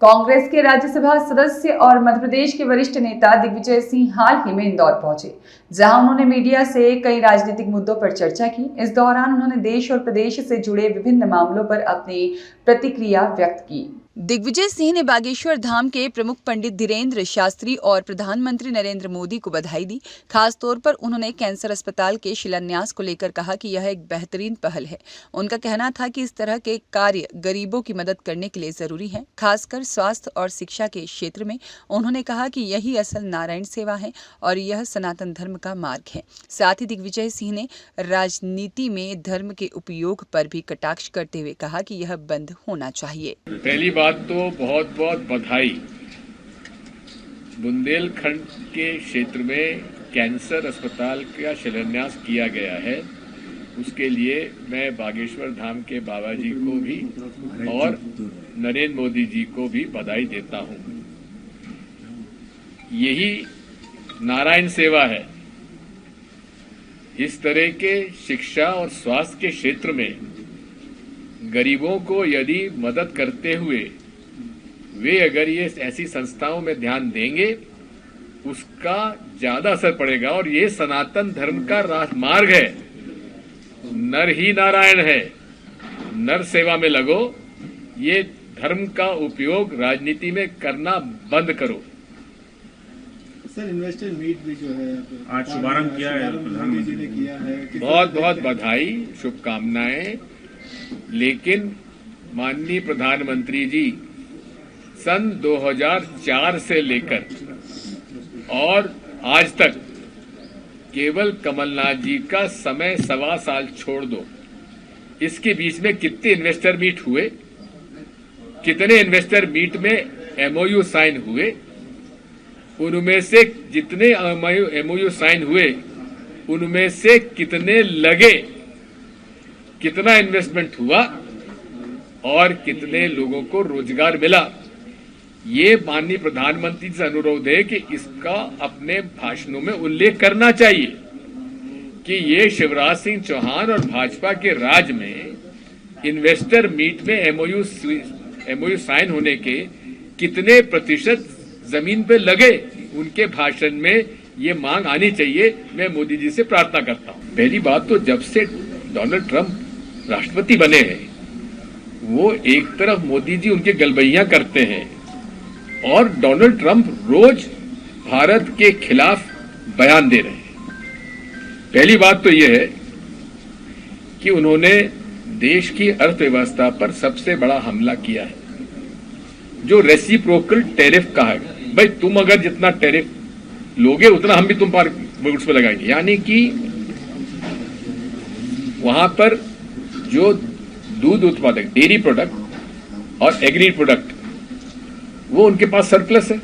कांग्रेस के राज्यसभा सदस्य और मध्य प्रदेश के वरिष्ठ नेता दिग्विजय सिंह हाल ही में इंदौर पहुंचे, जहां उन्होंने मीडिया से कई राजनीतिक मुद्दों पर चर्चा की। इस दौरान उन्होंने देश और प्रदेश से जुड़े विभिन्न मामलों पर अपनी प्रतिक्रिया व्यक्त की। दिग्विजय सिंह ने बागेश्वर धाम के प्रमुख पंडित धीरेन्द्र शास्त्री और प्रधानमंत्री नरेंद्र मोदी को बधाई दी। खास तौर पर उन्होंने कैंसर अस्पताल के शिलान्यास को लेकर कहा कि यह एक बेहतरीन पहल है। उनका कहना था कि इस तरह के कार्य गरीबों की मदद करने के लिए जरूरी है, खासकर स्वास्थ्य और शिक्षा के क्षेत्र में। उन्होंने कहा कि यही असल नारायण सेवा है और यह सनातन धर्म का मार्ग है। साथ ही दिग्विजय सिंह ने राजनीति में धर्म के उपयोग पर भी कटाक्ष करते हुए कहा कि यह बंद होना चाहिए। पहली बात तो बहुत बहुत बधाई। बुंदेलखंड के क्षेत्र में कैंसर अस्पताल का शिलान्यास किया गया है, उसके लिए मैं बागेश्वर धाम के बाबा जी को भी और नरेंद्र मोदी जी को भी बधाई देता हूं। यही नारायण सेवा है। इस तरह के शिक्षा और स्वास्थ्य के क्षेत्र में गरीबों को यदि मदद करते हुए वे अगर ये ऐसी संस्थाओं में ध्यान देंगे, उसका ज्यादा असर पड़ेगा। और ये सनातन धर्म का राजमार्ग है। नर ही नारायण है। नर सेवा में लगो। ये धर्म का उपयोग राजनीति में करना बंद करो। सर, इन्वेस्टर मीट भी जो है आज शुभारंभ किया है, प्रधानमंत्री ने किया है। बहुत बहुत बधाई, शुभकामनाएं। लेकिन माननीय प्रधानमंत्री जी सन 2004 से लेकर और आज तक केवल कमलनाथ जी का समय 1.25 साल छोड़ दो, इसके बीच में कितने इन्वेस्टर मीट हुए, कितने इन्वेस्टर मीट में एमओयू साइन हुए, उनमें से जितने एमओयू साइन हुए उनमें से कितने लगे, कितना इन्वेस्टमेंट हुआ और कितने लोगों को रोजगार मिला। ये माननीय प्रधानमंत्री से अनुरोध है कि इसका अपने भाषणों में उल्लेख करना चाहिए कि ये शिवराज सिंह चौहान और भाजपा के राज में इन्वेस्टर मीट में एमओयू साइन होने के कितने प्रतिशत जमीन पे लगे, उनके भाषण में ये मांग आनी चाहिए। मैं मोदी जी से प्रार्थना करता हूं। पहली बात तो जब से डोनाल्ड ट्रंप राष्ट्रपति बने हैं, वो एक तरफ मोदी जी उनके गलबैया करते हैं और डोनाल्ड ट्रंप रोज भारत के खिलाफ बयान दे रहे हैं। पहली बात तो यह है कि उन्होंने देश की अर्थव्यवस्था पर सबसे बड़ा हमला किया है, जो रेसिप्रोकल टैरिफ कहा है। भाई, तुम अगर जितना टैरिफ लोगे उतना हम भी तुम पर गुड्स पे लगाएंगे। यानी कि वहां पर जो दूध उत्पादक, डेयरी प्रोडक्ट और एग्री प्रोडक्ट, वो उनके पास सरप्लस है,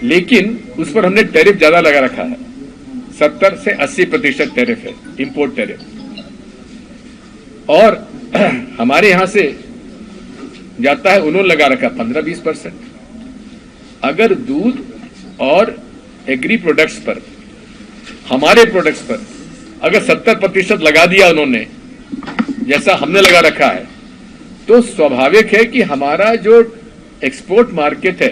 लेकिन उस पर हमने टैरिफ ज्यादा लगा रखा है। 70 से 80% टैरिफ है, इंपोर्ट टैरिफ। और हमारे यहां से जाता है, उन्होंने लगा रखा 15-20%। अगर दूध और एग्री प्रोडक्ट्स पर, हमारे प्रोडक्ट्स पर अगर 70% लगा दिया उन्होंने, जैसा हमने लगा रखा है, तो स्वाभाविक है कि हमारा जो एक्सपोर्ट मार्केट है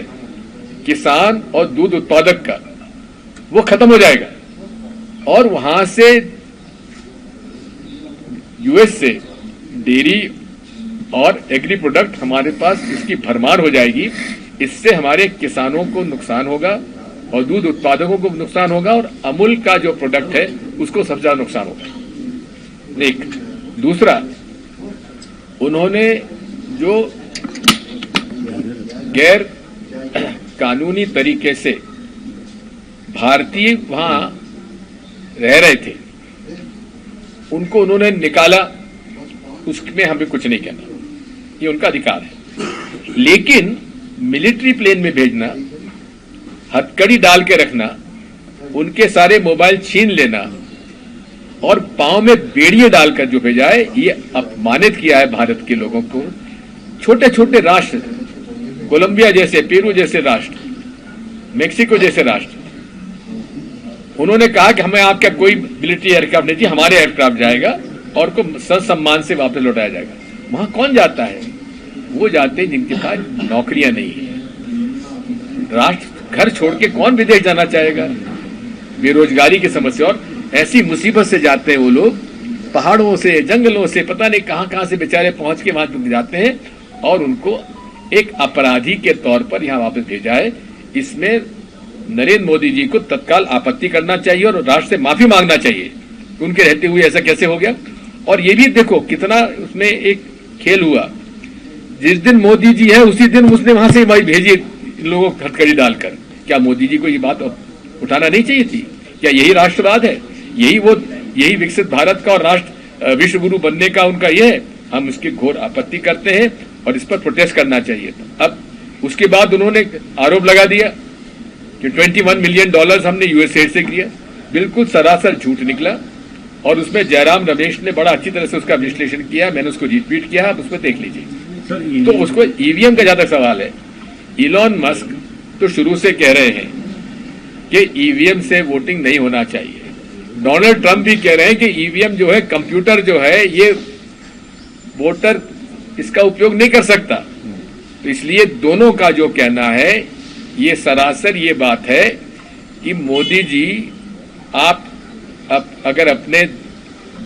किसान और दूध उत्पादक का, वो खत्म हो जाएगा और वहां से यूएस से डेयरी और एग्री प्रोडक्ट हमारे पास इसकी भरमार हो जाएगी। इससे हमारे किसानों को नुकसान होगा और दूध उत्पादकों को नुकसान होगा और अमूल का जो प्रोडक्ट है उसको सबसे ज्यादा नुकसान होगा। एक दूसरा, उन्होंने जो गैर कानूनी तरीके से भारतीय वहां रह रहे थे, उनको उन्होंने निकाला, उसमें हमें कुछ नहीं कहना, ये उनका अधिकार है। लेकिन मिलिट्री प्लेन में भेजना, हथकड़ी डाल के रखना, उनके सारे मोबाइल छीन लेना और पांव में बेड़ियां डालकर जो भेजा है, ये अपमानित किया है भारत के लोगों को। छोटे छोटे राष्ट्र, कोलंबिया जैसे, पेरू जैसे राष्ट्र, मेक्सिको जैसे राष्ट्र, उन्होंने कहा कि हमें आपका कोई मिलिट्री एयरक्राफ्ट नहीं चाहिए, हमारे एयरक्राफ्ट जाएगा और को ससम्मान से वापस लौटाया जाएगा। वहां कौन जाता है? वो जाते हैं जिनके पास नौकरियां नहीं है। राष्ट्र घर छोड़ के कौन विदेश जाना चाहेगा? बेरोजगारी की समस्या और ऐसी मुसीबत से जाते हैं वो लोग, पहाड़ों से जंगलों से पता नहीं कहां से बेचारे पहुंच के वहां जाते हैं और उनको एक अपराधी के तौर पर यहां वापस भेजा है। इसमें नरेंद्र मोदी जी को तत्काल आपत्ति करना चाहिए और राष्ट्र से माफी मांगना चाहिए। उनके रहते हुए ऐसा कैसे हो गया? और ये भी देखो कितना उसमें एक खेल हुआ। जिस दिन मोदी जी है उसी दिन उसने वहां से भेजी लोगों को हथकड़ी डालकर। क्या मोदी जी को ये बात उठाना नहीं चाहिए थी? क्या यही राष्ट्रवाद है? यही विकसित भारत का और राष्ट्र विश्व गुरु बनने का उनका ये है? हम उसकी घोर आपत्ति करते हैं और इस पर प्रोटेस्ट करना चाहिए था। अब उसके बाद उन्होंने आरोप लगा दिया कि $21 मिलियन हमने यूएसएड से किया। बिल्कुल सरासर झूठ निकला और उसमें जयराम रमेश ने बड़ा अच्छी तरह से उसका विश्लेषण किया। मैंने उसको रिट्वीट किया, आप उसमें देख लीजिए। तो उसको ईवीएम का ज्यादा सवाल है। इलॉन मस्क तो शुरू से कह रहे हैं कि ईवीएम से वोटिंग नहीं होना चाहिए। डोनाल्ड ट्रंप भी कह रहे हैं कि ईवीएम जो है, कंप्यूटर जो है, ये वोटर इसका उपयोग नहीं कर सकता। तो इसलिए दोनों का जो कहना है ये सरासर ये बात है कि मोदी जी आप अगर अपने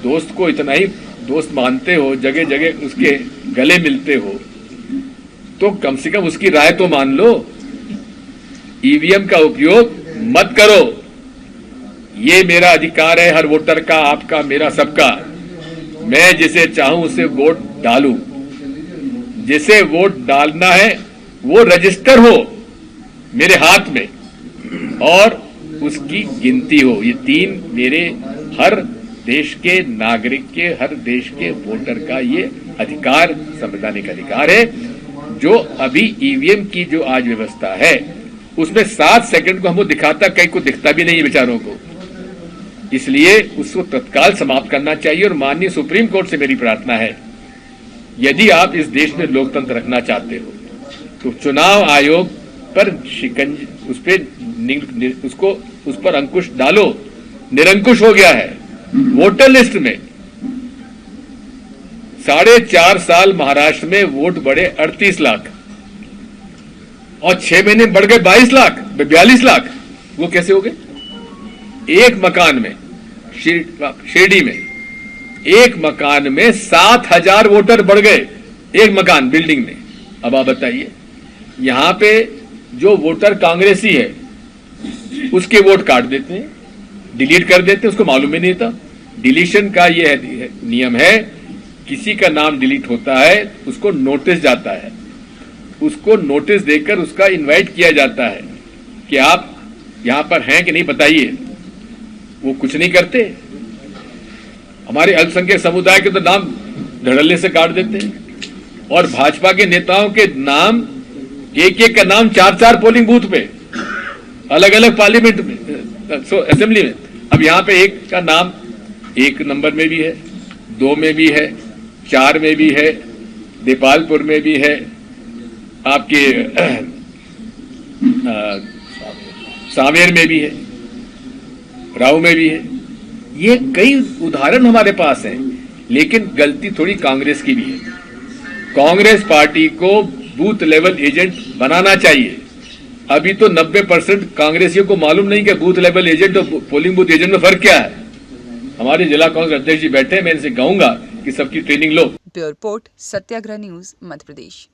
दोस्त को इतना ही दोस्त मानते हो, जगह जगह उसके गले मिलते हो, तो कम से कम उसकी राय तो मान लो। ईवीएम का उपयोग मत करो। ये मेरा अधिकार है, हर वोटर का, आपका, मेरा, सबका। मैं जिसे चाहूं उसे वोट डालूं। जिसे वोट डालना है वो रजिस्टर हो मेरे हाथ में और उसकी गिनती हो। ये 3 मेरे हर देश के नागरिक के, हर देश के वोटर का ये अधिकार, संवैधानिक अधिकार है। जो अभी ईवीएम की जो आज व्यवस्था है उसमें 7 सेकंड को हमको दिखाता, कहीं को दिखता भी नहीं है बेचारों को। इसलिए उसको तत्काल समाप्त करना चाहिए। और माननीय सुप्रीम कोर्ट से मेरी प्रार्थना है, यदि आप इस देश में लोकतंत्र रखना चाहते हो तो चुनाव आयोग पर उस पर अंकुश डालो। निरंकुश हो गया है। वोटर लिस्ट में 4.5 साल महाराष्ट्र में वोट बढ़े 38 लाख और 6 महीने बढ़ गए 42 लाख। वो कैसे हो गए? एक मकान में, शिरडी में एक मकान में 7,000 वोटर बढ़ गए। एक मकान, बिल्डिंग में। अब आप बताइए, यहां पे जो वोटर कांग्रेसी है उसके वोट काट देते हैं, डिलीट कर देते हैं, उसको मालूम ही नहीं था। डिलीशन का ये नियम है, किसी का नाम डिलीट होता है उसको नोटिस जाता है, उसको नोटिस देकर उसका इनवाइट किया जाता है कि आप यहां पर हैं कि नहीं बताइए। वो कुछ नहीं करते। हमारे अल्पसंख्यक समुदाय के तो नाम धड़ल्ले से काट देते हैं और भाजपा के नेताओं के नाम, एक का नाम 4 पोलिंग बूथ पे, अलग अलग पार्लियामेंट में, असेंबली में। अब यहां पे एक का नाम 1 नंबर में भी है, 2 में भी है, 4 में भी है, देपालपुर में भी है, आपके सांवेर में भी है, राव में भी है। ये कई उदाहरण हमारे पास हैं। लेकिन गलती थोड़ी कांग्रेस की भी है। कांग्रेस पार्टी को बूथ लेवल एजेंट बनाना चाहिए। अभी तो 90% कांग्रेसियों को मालूम नहीं कि बूथ लेवल एजेंट और पोलिंग बूथ एजेंट में फर्क क्या है। हमारे जिला कांग्रेस अध्यक्ष जी बैठे हैं, मैं इनसे कहूंगा कि सबकी ट्रेनिंग लो। ब्यूरो रिपोर्ट, सत्याग्रह न्यूज, मध्य प्रदेश।